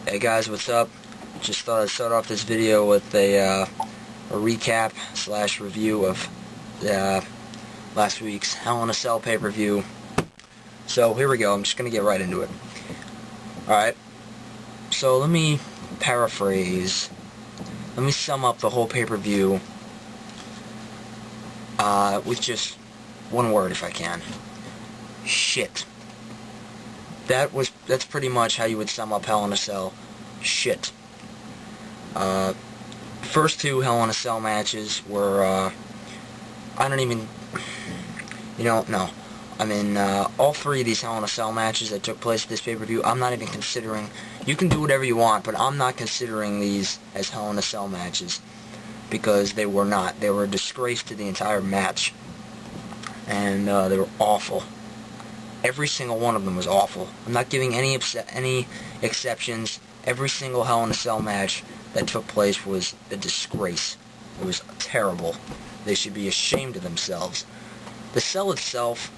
Hey guys, what's up? Just thought I'd start off this video with a recap / review of last week's Hell in a Cell pay-per-view. So here we go, I'm just going to get right into it. Alright, so let me paraphrase. Let me sum up the whole pay-per-view with just one word if I can. Shit. That's pretty much how you would sum up Hell in a Cell. Shit. First two Hell in a Cell matches were, I don't even, no. I mean, all three of these Hell in a Cell matches that took place at this pay-per-view, I'm not even considering. You can do whatever you want, but I'm not considering these as Hell in a Cell matches, because they were not. They were a disgrace to the entire match, and they were awful. Every single one of them was awful. I'm not giving any exceptions. Every single Hell in a Cell match that took place was a disgrace. It was terrible. They should be ashamed of themselves. The cell itself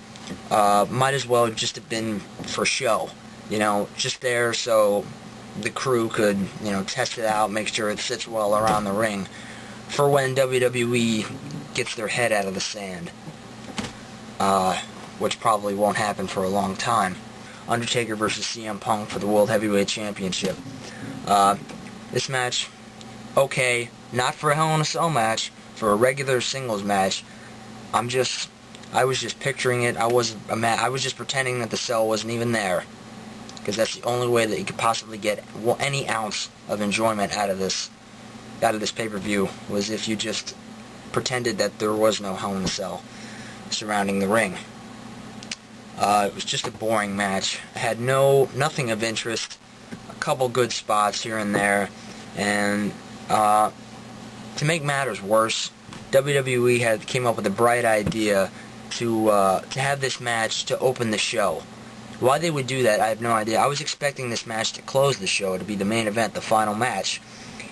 might as well just have been for show. Just there so the crew could, test it out, make sure it sits well around the ring for when WWE gets their head out of the sand. Which probably won't happen for a long time. Undertaker versus CM Punk for the World Heavyweight Championship. This match, okay, not for a Hell in a Cell match, for a regular singles match. I was just picturing it. I was just pretending that the cell wasn't even there, because that's the only way that you could possibly get any ounce of enjoyment out of this pay-per-view, was if you just pretended that there was no Hell in a Cell surrounding the ring. It was just a boring match. It had nothing of interest. A couple good spots here and there, and to make matters worse, WWE came up with a bright idea to have this match to open the show. Why they would do that, I have no idea. I was expecting this match to close the show, to be the main event, the final match.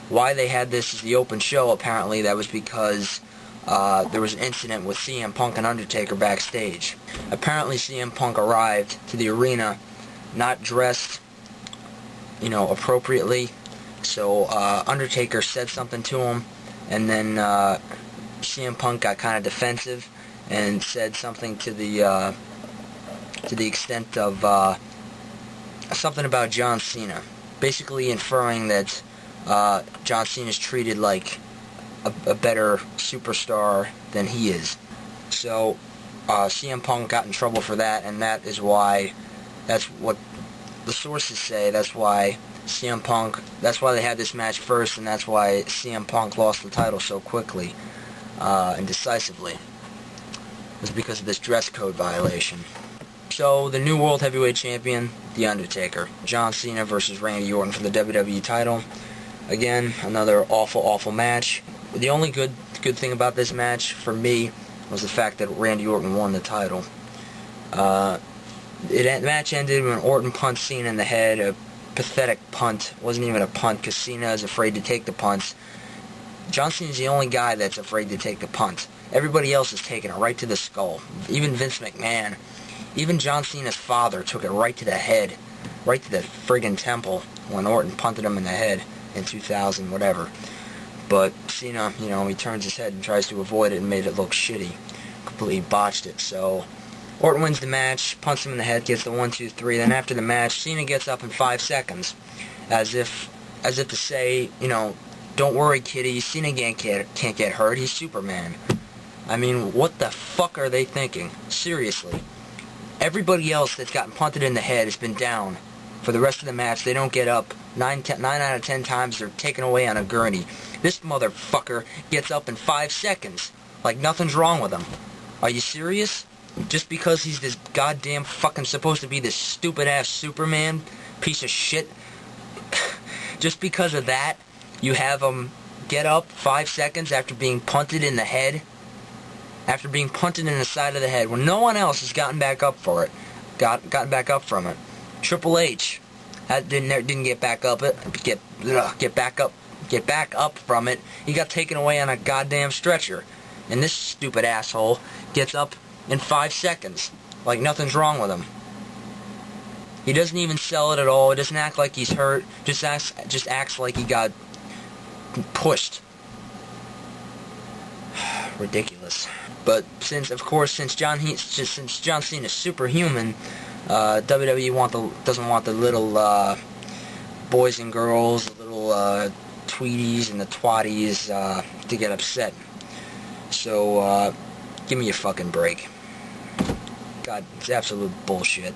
Why they had this as the open show, apparently, that was because there was an incident with CM Punk and Undertaker backstage. Apparently CM Punk arrived to the arena not dressed, appropriately. So Undertaker said something to him, and then CM Punk got kind of defensive and said something to the extent of something about John Cena, basically inferring that John Cena is treated like a better superstar than he is. So CM Punk got in trouble for that, and that's what the sources say. That's why they had this match first, and that's why CM Punk lost the title so quickly and decisively. It was because of this dress code violation. So the new World Heavyweight Champion, The Undertaker. John Cena versus Randy Orton for the WWE title. Again, another awful match. The only good thing about this match, for me, was the fact that Randy Orton won the title. The match ended when Orton punched Cena in the head, a pathetic punt. It wasn't even a punt, because Cena is afraid to take the punts. John Cena's the only guy that's afraid to take the punt. Everybody else is taking it right to the skull. Even Vince McMahon. Even John Cena's father took it right to the head, right to the friggin' temple, when Orton punted him in the head in 2000, whatever. But Cena, he turns his head and tries to avoid it and made it look shitty. Completely botched it. So Orton wins the match, punches him in the head, gets the 1, 2, 3. Then after the match, Cena gets up in 5 seconds, as if to say, don't worry, kitty, Cena can't get hurt. He's Superman. I mean, what the fuck are they thinking? Seriously. Everybody else that's gotten punted in the head has been down for the rest of the match. They don't get up. 9 out of 10 times they're taken away on a gurney. This motherfucker gets up in 5 seconds, like nothing's wrong with him. Are you serious? Just because he's this goddamn fucking supposed to be this stupid-ass Superman piece of shit, just because of that, you have him get up 5 seconds after being punted in the head? After being punted in the side of the head, when no one else has gotten back up for it, gotten back up from it. Triple H didn't get back up get back up from it. He got taken away on a goddamn stretcher, and this stupid asshole gets up in 5 seconds like nothing's wrong with him. He doesn't even sell it at all. He doesn't act like he's hurt. Just acts like he got pushed. Ridiculous. But since John Cena is superhuman, WWE doesn't want the little boys and girls, the little tweeties and the twatties to get upset. So give me a fucking break. God, it's absolute bullshit.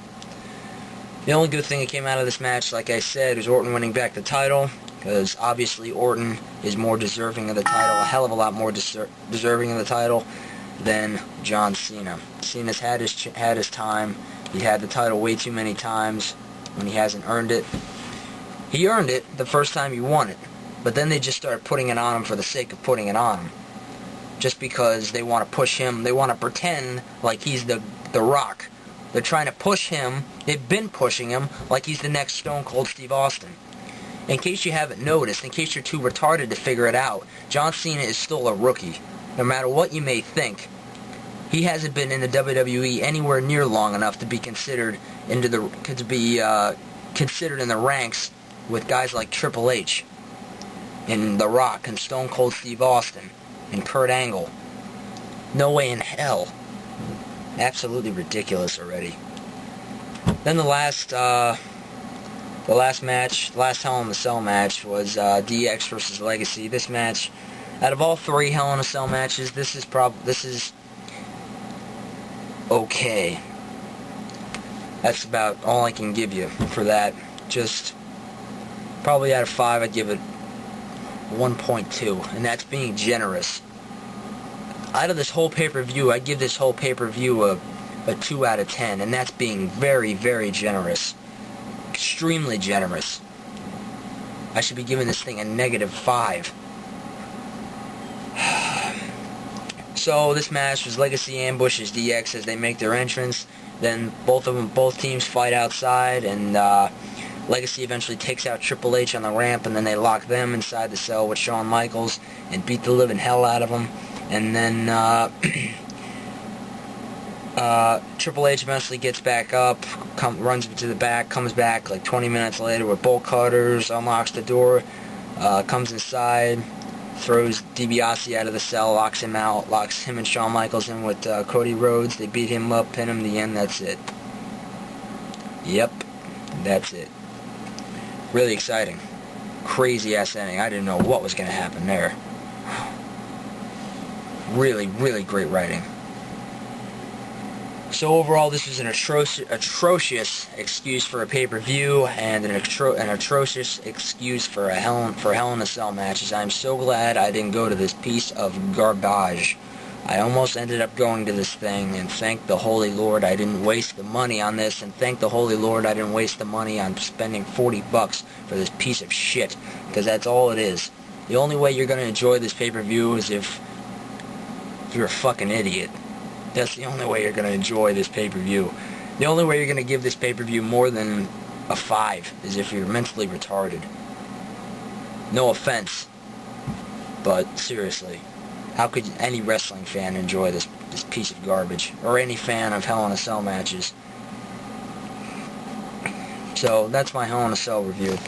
The only good thing that came out of this match, like I said, is Orton winning back the title, because obviously Orton is more deserving of the title, a hell of a lot more deserving of the title than John Cena. Cena's had his time. He had the title way too many times when he hasn't earned it. He earned it the first time he won it, but then they just started putting it on him for the sake of putting it on him. Just because they want to push him, they want to pretend like he's the Rock. They're trying to push him, they've been pushing him like he's the next Stone Cold Steve Austin. In case you haven't noticed, in case you're too retarded to figure it out, John Cena is still a rookie. No matter what you may think, he hasn't been in the WWE anywhere near long enough to be considered considered in the ranks with guys like Triple H and The Rock and Stone Cold Steve Austin and Kurt Angle. No way in hell. Absolutely ridiculous already. Then the last Hell in a Cell match was DX versus Legacy. This match, out of all 3 Hell in a Cell matches, this is okay. That's about all I can give you for that. Just probably out of 5, I'd give it 1.2, and that's being generous. Out of this whole pay-per-view, I'd give this whole pay-per-view a 2 out of 10, and that's being very, very generous. Extremely generous. I should be giving this thing a -5. So this match was Legacy ambushes DX as they make their entrance. Then both teams fight outside, and Legacy eventually takes out Triple H on the ramp, and then they lock them inside the cell with Shawn Michaels and beat the living hell out of them. And then Triple H eventually gets back up, runs to the back, comes back like 20 minutes later with bolt cutters, unlocks the door, comes inside, throws DiBiase out of the cell, locks him out, locks him and Shawn Michaels in with Cody Rhodes. They beat him up, pin him in the end, that's it. Yep, that's it. Really exciting. Crazy ass ending. I didn't know what was going to happen there. Really, really great writing. So overall, this was an atrocious excuse for a pay-per-view and an atrocious excuse for Hell in a Cell matches. I'm so glad I didn't go to this piece of garbage. I almost ended up going to this thing, and thank the Holy Lord I didn't waste the money on this, and thank the Holy Lord I didn't waste the money on spending $40 for this piece of shit, because that's all it is. The only way you're going to enjoy this pay-per-view is if you're a fucking idiot. That's the only way you're going to enjoy this pay-per-view. The only way you're going to give this pay-per-view more than a 5 is if you're mentally retarded. No offense, but seriously, how could any wrestling fan enjoy this piece of garbage? Or any fan of Hell in a Cell matches? So, that's my Hell in a Cell review.